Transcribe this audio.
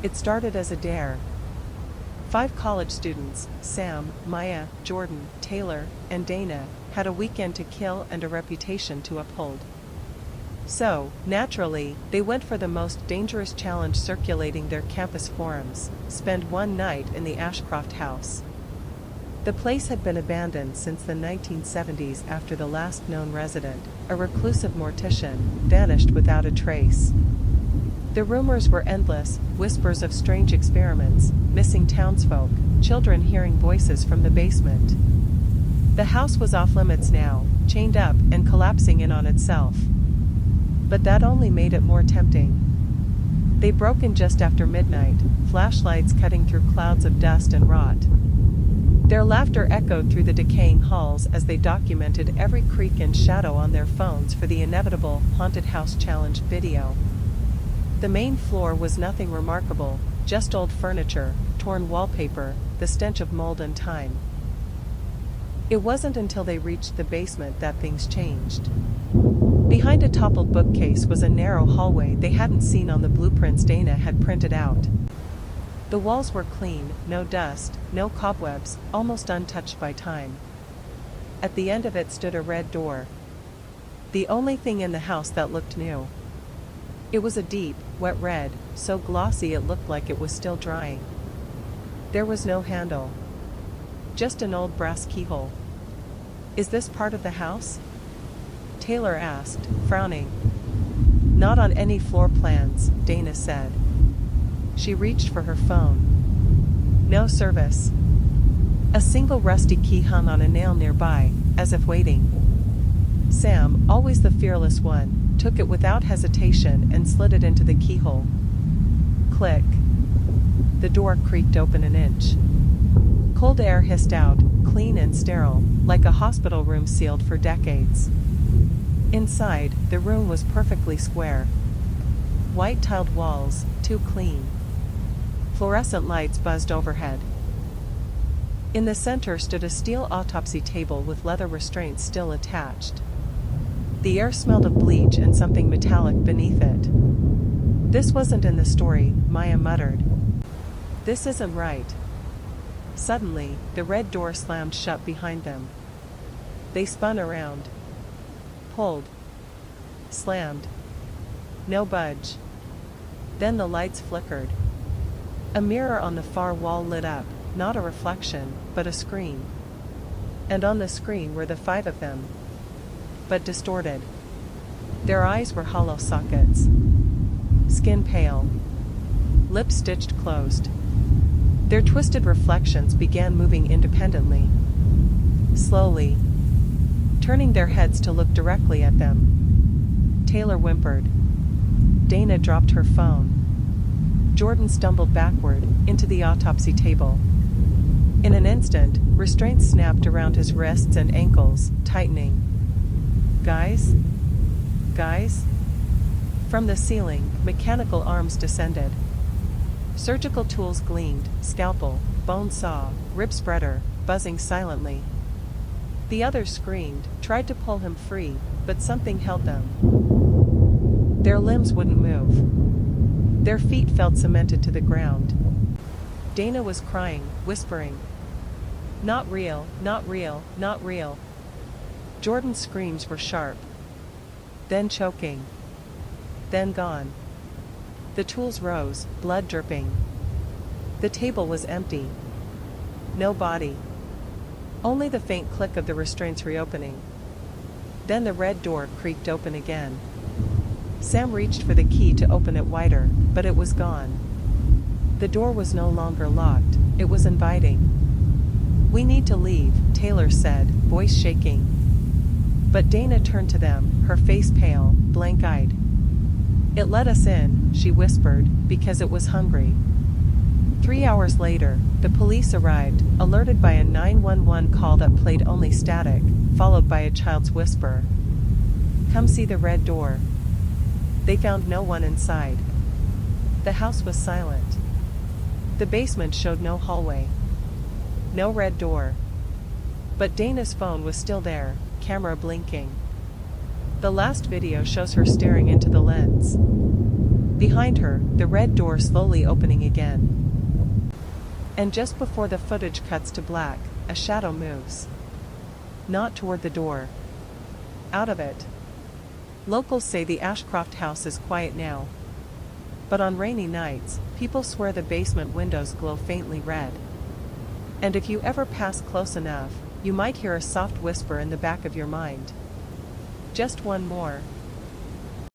It started as a dare. 5 college students, Sam, Maya, Jordan, Taylor, and Dana, had a weekend to kill and a reputation to uphold. So, naturally, they went for the most dangerous challenge circulating their campus forums: spend one night in the Ashcroft house. The place had been abandoned since the 1970s after the last known resident, a reclusive mortician, vanished without a trace. The rumors were endless: whispers of strange experiments, missing townsfolk, children hearing voices from the basement. The house was off limits now, chained up and collapsing in on itself. But that only made it more tempting. They broke in just after midnight, flashlights cutting through clouds of dust and rot. Their laughter echoed through the decaying halls as they documented every creak and shadow on their phones for the inevitable Haunted House Challenge video. The main floor was nothing remarkable, just old furniture, torn wallpaper, the stench of mold and time. It wasn't until they reached the basement that things changed. Behind a toppled bookcase was a narrow hallway they hadn't seen on the blueprints Dana had printed out. The walls were clean, no dust, no cobwebs, almost untouched by time. At the end of it stood a red door. The only thing in the house that looked new. It was a deep, wet red, so glossy it looked like it was still drying. There was no handle. Just an old brass keyhole. "Is this part of the house?" Taylor asked, frowning. "Not on any floor plans," Dana said. She reached for her phone. No service. A single rusty key hung on a nail nearby, as if waiting. Sam, always the fearless one, took it without hesitation and slid it into the keyhole. Click. The door creaked open an inch. Cold air hissed out, clean and sterile, like a hospital room sealed for decades. Inside, the room was perfectly square. White tiled walls, too clean. Fluorescent lights buzzed overhead. In the center stood a steel autopsy table with leather restraints still attached. The air smelled of bleach and something metallic beneath it. "This wasn't in the story," Maya muttered. "This isn't right." Suddenly, the red door slammed shut behind them. They spun around. Pulled. Slammed. No budge. Then the lights flickered. A mirror on the far wall lit up, not a reflection, but a screen. And on the screen were the 5 of them. But distorted. Their eyes were hollow sockets. Skin pale. Lips stitched closed. Their twisted reflections began moving independently. Slowly. Turning their heads to look directly at them. Taylor whimpered. Dana dropped her phone. Jordan stumbled backward, into the autopsy table. In an instant, restraints snapped around his wrists and ankles, tightening. "Guys? Guys?" From the ceiling, mechanical arms descended. Surgical tools gleamed: scalpel, bone saw, rib spreader, buzzing silently. The others screamed, tried to pull him free, but something held them. Their limbs wouldn't move. Their feet felt cemented to the ground. Dana was crying, whispering, "Not real, not real, not real." Jordan's screams were sharp. Then choking. Then gone. The tools rose, blood dripping. The table was empty. No body. Only the faint click of the restraints reopening. Then the red door creaked open again. Sam reached for the key to open it wider, but it was gone. The door was no longer locked, it was inviting. "We need to leave," Taylor said, voice shaking. But Dana turned to them, her face pale, blank-eyed. "It let us in," she whispered, "because it was hungry." 3 hours later, the police arrived, alerted by a 911 call that played only static, followed by a child's whisper. "Come see the red door." They found no one inside. The house was silent. The basement showed no hallway. No red door. But Dana's phone was still there, camera blinking. The last video shows her staring into the lens. Behind her, the red door slowly opening again. And just before the footage cuts to black, a shadow moves. Not toward the door. Out of it. Locals say the Ashcroft house is quiet now. But on rainy nights, people swear the basement windows glow faintly red. And if you ever pass close enough, you might hear a soft whisper in the back of your mind. Just one more,